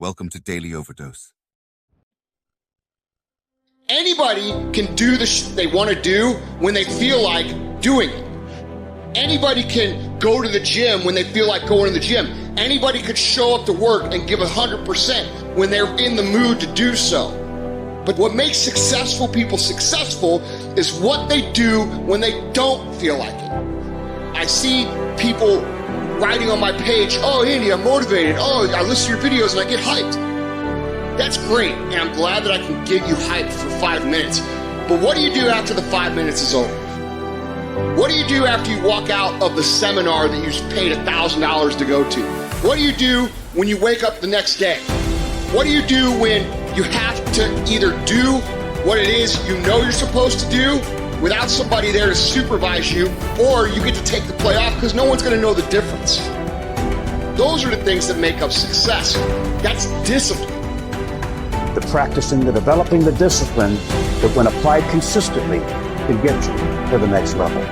Welcome to Daily Overdose. Anybody can do the they want to do when they feel like doing it. Anybody can go to the gym when they feel like going to the gym. Anybody could show up to work and give 100% when they're in the mood to do so. But what makes successful people successful is what they do when they don't feel like it. I see people writing on my page, "Oh, Andy, I'm motivated. Oh, I listen to your videos and I get hyped." That's great, and I'm glad that I can get you hyped for 5 minutes. But what do you do after the 5 minutes is over? What do you do after you walk out of the seminar that you paid $1,000 to go to? What do you do when you wake up the next day? What do you do when you have to either do what it is you know you're supposed to do without somebody there to supervise you, or you get to take the play off because no one's going to know the difference? Those are the things that make up success. That's discipline. The practicing, the developing the discipline that when applied consistently can get you to the next level.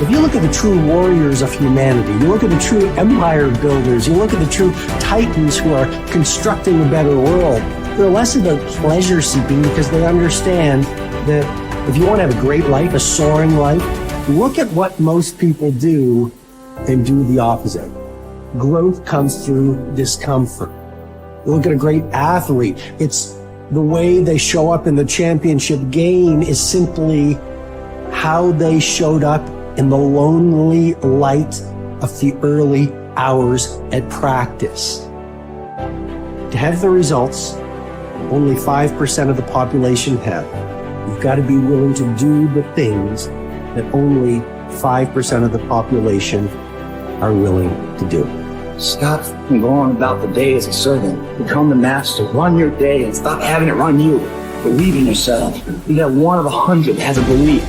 If you look at the true warriors of humanity, you look at the true empire builders, you look at the true titans who are constructing a better world, they're less about pleasure seeking because they understand that if you want to have a great life, a soaring life, look at what most people do and do the opposite. Growth comes through discomfort. Look at a great athlete. It's the way they show up in the championship game is simply how they showed up in the lonely light of the early hours at practice. To have the results only 5% of the population have, you've got to be willing to do the things that only 5% of the population are willing to do. Stop going on about the day as a servant. Become the master. Run your day and stop having it run you. Believe in yourself. You got one of 100 that has a belief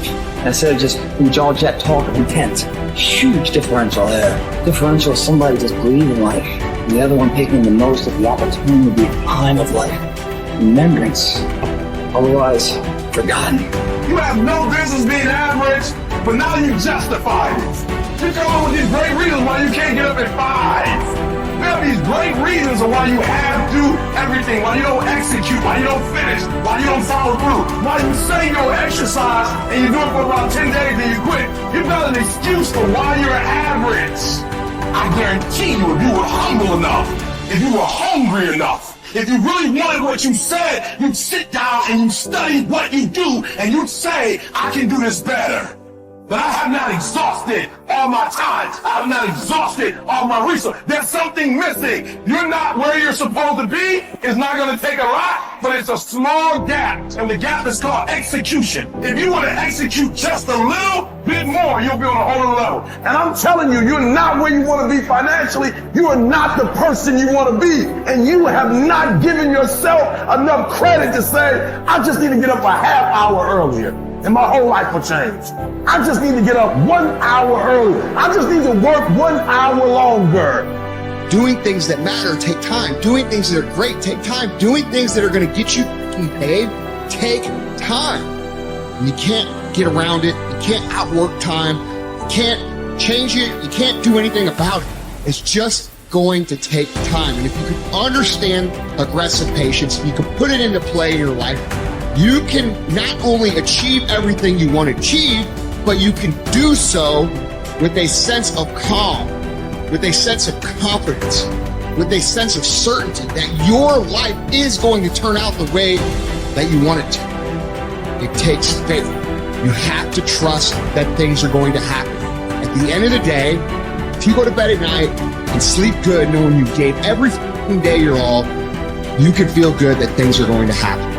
instead of just jaw jet talk of intent. Huge differential there. Differential is somebody just believing in life, and the other one taking the most of the opportunity time of life. Remembrance. Otherwise, forgotten. You have no business being average, but now you justify it. You come up with these great reasons why you can't get up at 5. You have these great reasons of why you have to do everything, why you don't execute, why you don't finish, why you don't follow through, why you say you'll exercise and you do it for about 10 days and you quit. You've got an excuse for why you're average. I guarantee you, if you were humble enough, if you were hungry enough, if you really wanted what you said, you'd sit down and you'd study what you do and you'd say, I can do this better. But I have not exhausted all my time. I have not exhausted all my resources. There's something missing. You're not where you're supposed to be. It's not going to take a lot, but it's a small gap. And the gap is called execution. If you want to execute just a little bit more, you'll be on a whole other level. And I'm telling you, you're not where you want to be financially. You are not the person you want to be. And you have not given yourself enough credit to say, I just need to get up a half hour earlier and my whole life will change. I just need to get up 1 hour earlier. I just need to work 1 hour longer. Doing things that matter take time. Doing things that are great take time. Doing things that are going to get you paid take time. And you can't get around it. You can't outwork time. You can't change it. You can't do anything about it. It's just going to take time. And if you can understand aggressive patience, if you can put it into play in your life, you can not only achieve everything you want to achieve, but you can do so with a sense of calm, with a sense of confidence, with a sense of certainty that your life is going to turn out the way that you want it to. It takes faith. You have to trust that things are going to happen. At the end of the day, if you go to bed at night and sleep good knowing you gave every day your all, you can feel good that things are going to happen.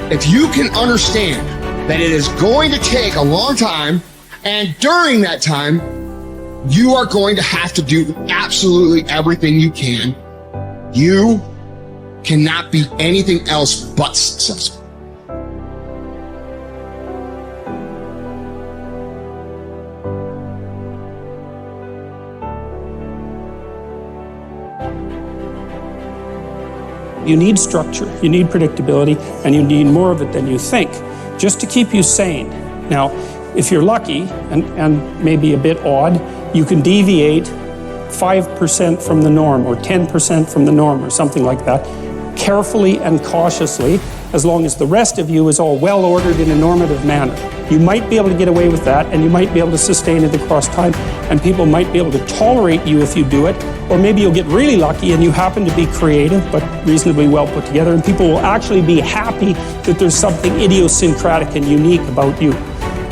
If you can understand that it is going to take a long time, and during that time, you are going to have to do absolutely everything you can, you cannot be anything else but successful. You need structure, you need predictability, and you need more of it than you think, just to keep you sane. Now, if you're lucky, and maybe a bit odd, you can deviate 5% from the norm, or 10% from the norm, or something like that, carefully and cautiously, as long as the rest of you is all well ordered in a normative manner. You might be able to get away with that, and you might be able to sustain it across time, and people might be able to tolerate you if you do it, or maybe you'll get really lucky and you happen to be creative but reasonably well put together, and people will actually be happy that there's something idiosyncratic and unique about you.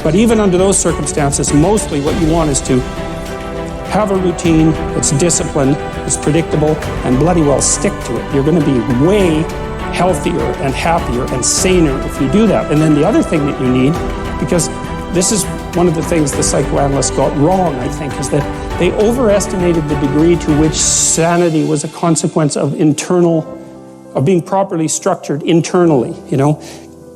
But even under those circumstances, mostly what you want is to have a routine that's disciplined, that's predictable, and bloody well stick to it. You're going to be way healthier and happier and saner if you do that. And then the other thing that you need, because this is one of the things the psychoanalysts got wrong, I think, is that they overestimated the degree to which sanity was a consequence of being properly structured internally, you know.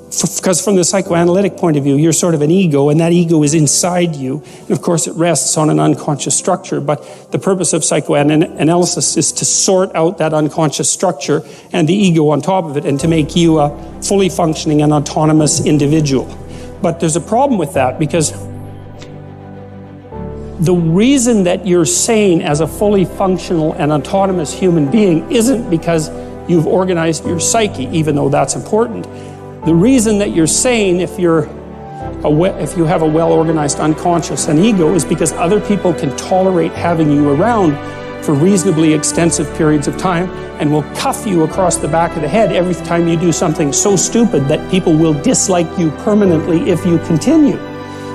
Because from the psychoanalytic point of view, you're sort of an ego, and that ego is inside you. And of course, it rests on an unconscious structure. But the purpose of psychoanalysis is to sort out that unconscious structure and the ego on top of it, and to make you a fully functioning and autonomous individual. But there's a problem with that, because the reason that you're sane as a fully functional and autonomous human being isn't because you've organized your psyche, even though that's important. The reason that you're sane, if you have a well-organized unconscious and ego, is because other people can tolerate having you around for reasonably extensive periods of time, and will cuff you across the back of the head every time you do something so stupid that people will dislike you permanently if you continue.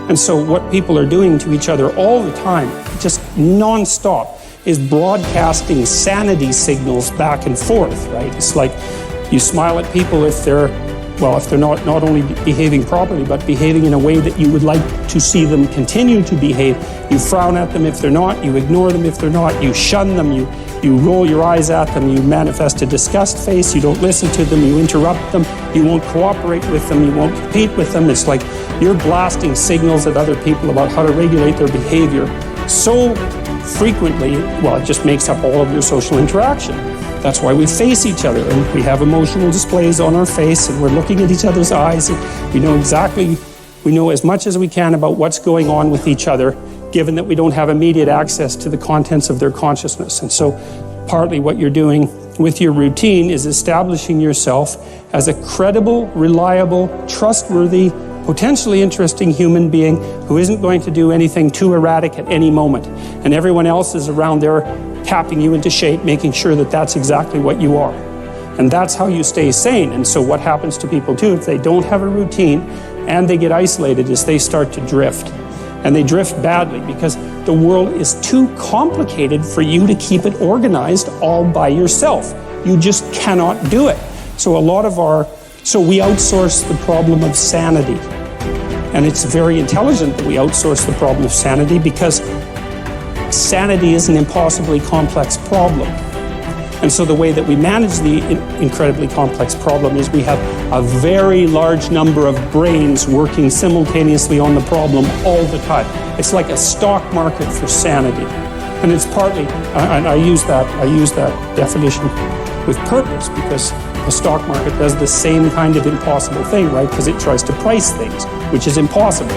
And so what people are doing to each other all the time, just non-stop, is broadcasting sanity signals back and forth, right? It's like you smile at people if they're not only behaving properly, but behaving in a way that you would like to see them continue to behave. You frown at them if they're not, you ignore them if they're not, you shun them, you roll your eyes at them, you manifest a disgust face, you don't listen to them, you interrupt them, you won't cooperate with them, you won't compete with them. It's like you're blasting signals at other people about how to regulate their behavior so frequently, well, it just makes up all of your social interaction. That's why we face each other, and we have emotional displays on our face, and we're looking at each other's eyes, and we know as much as we can about what's going on with each other, given that we don't have immediate access to the contents of their consciousness. And so partly what you're doing with your routine is establishing yourself as a credible, reliable, trustworthy, potentially interesting human being who isn't going to do anything too erratic at any moment. And everyone else is around there tapping you into shape, making sure that that's exactly what you are. And that's how you stay sane. And so what happens to people too, if they don't have a routine and they get isolated, is they start to drift. And they drift badly because the world is too complicated for you to keep it organized all by yourself. You just cannot do it. So we outsource the problem of sanity. And it's very intelligent that we outsource the problem of sanity, because sanity is an impossibly complex problem. And so the way that we manage the incredibly complex problem is we have a very large number of brains working simultaneously on the problem all the time. It's like a stock market for sanity. And it's partly, and I use that definition with purpose, because the stock market does the same kind of impossible thing, right? Because it tries to price things, which is impossible.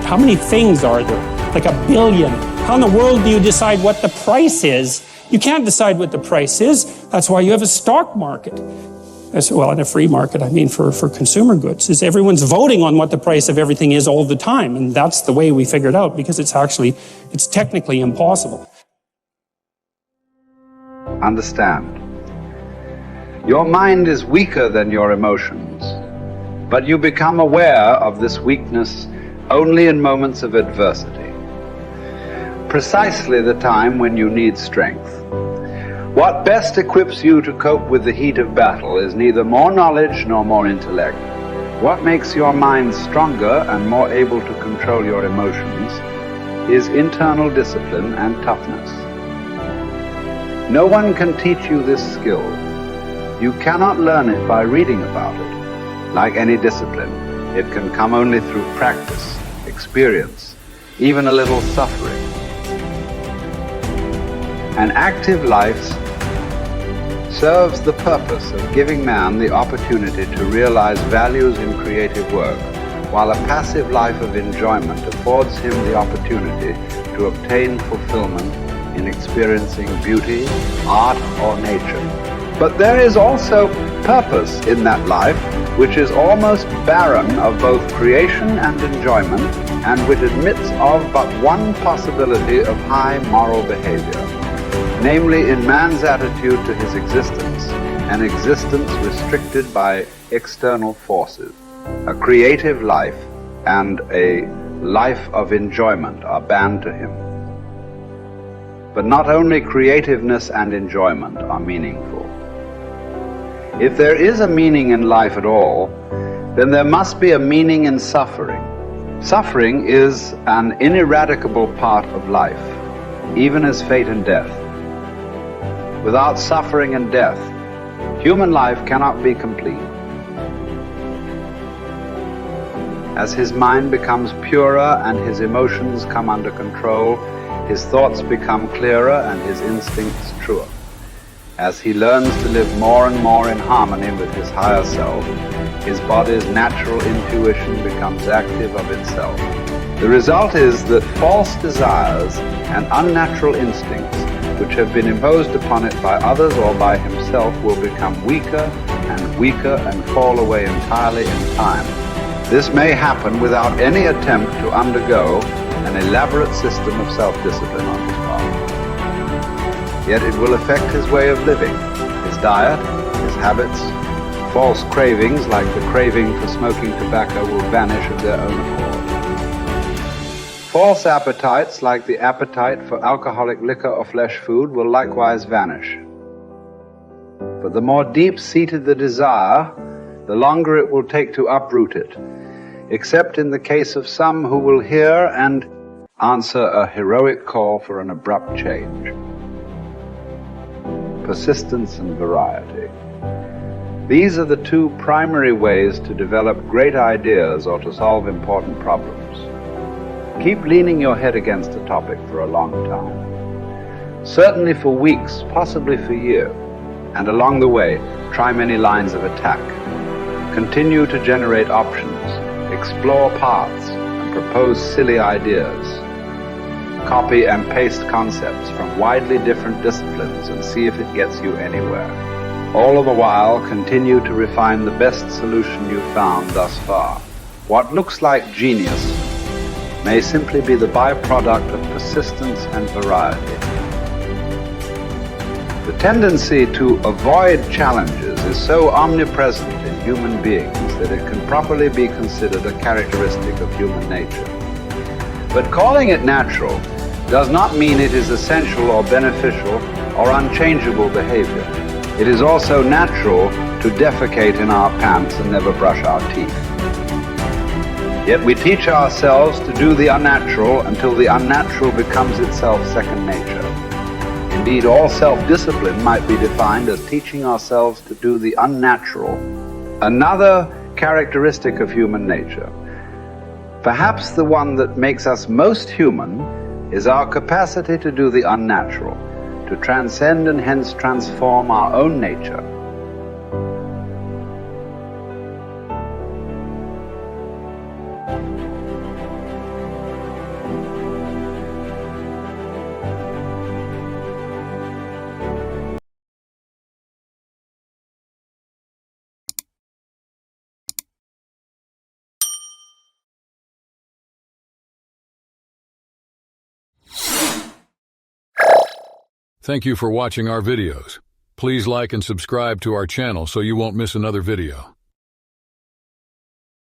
How many things are there? Like 1 billion. How in the world do you decide what the price is? You can't decide what the price is. That's why you have a stock market. Well, in a free market, I mean for consumer goods, is everyone's voting on what the price of everything is all the time. And that's the way we figured out, because it's technically impossible. Understand. Your mind is weaker than your emotions, but you become aware of this weakness only in moments of adversity. Precisely the time when you need strength. What best equips you to cope with the heat of battle is neither more knowledge nor more intellect. What makes your mind stronger and more able to control your emotions is internal discipline and toughness. No one can teach you this skill. You cannot learn it by reading about it. Like any discipline, it can come only through practice, experience, even a little suffering. An active life serves the purpose of giving man the opportunity to realize values in creative work, while a passive life of enjoyment affords him the opportunity to obtain fulfillment in experiencing beauty, art, or nature. But there is also purpose in that life which is almost barren of both creation and enjoyment, and which admits of but one possibility of high moral behavior, namely in man's attitude to his existence, an existence restricted by external forces. A creative life and a life of enjoyment are banned to him. But not only creativeness and enjoyment are meaningful. If there is a meaning in life at all, then there must be a meaning in suffering. Suffering is an ineradicable part of life, even as fate and death. Without suffering and death, human life cannot be complete. As his mind becomes purer and his emotions come under control, his thoughts become clearer and his instincts truer. As he learns to live more and more in harmony with his higher self, his body's natural intuition becomes active of itself. The result is that false desires and unnatural instincts, which have been imposed upon it by others or by himself, will become weaker and weaker and fall away entirely in time. This may happen without any attempt to undergo an elaborate system of self-discipline on his part. Yet it will affect his way of living, his diet, his habits. False cravings, like the craving for smoking tobacco, will vanish of their own accord. False appetites, like the appetite for alcoholic liquor or flesh food, will likewise vanish. But the more deep-seated the desire, the longer it will take to uproot it, except in the case of some who will hear and answer a heroic call for an abrupt change. Persistence and variety. These are the two primary ways to develop great ideas or to solve important problems. Keep leaning your head against a topic for a long time. Certainly for weeks, possibly for years. And along the way, try many lines of attack. Continue to generate options, explore paths, and propose silly ideas. Copy and paste concepts from widely different disciplines and see if it gets you anywhere. All the while, continue to refine the best solution you've found thus far. What looks like genius may simply be the byproduct of persistence and variety. The tendency to avoid challenges is so omnipresent in human beings that it can properly be considered a characteristic of human nature. But calling it natural does not mean it is essential or beneficial or unchangeable behavior. It is also natural to defecate in our pants and never brush our teeth. Yet we teach ourselves to do the unnatural until the unnatural becomes itself second nature. Indeed, all self-discipline might be defined as teaching ourselves to do the unnatural, another characteristic of human nature. Perhaps the one that makes us most human is our capacity to do the unnatural, to transcend and hence transform our own nature. Thank you for watching our videos. Please like and subscribe to our channel so you won't miss another video.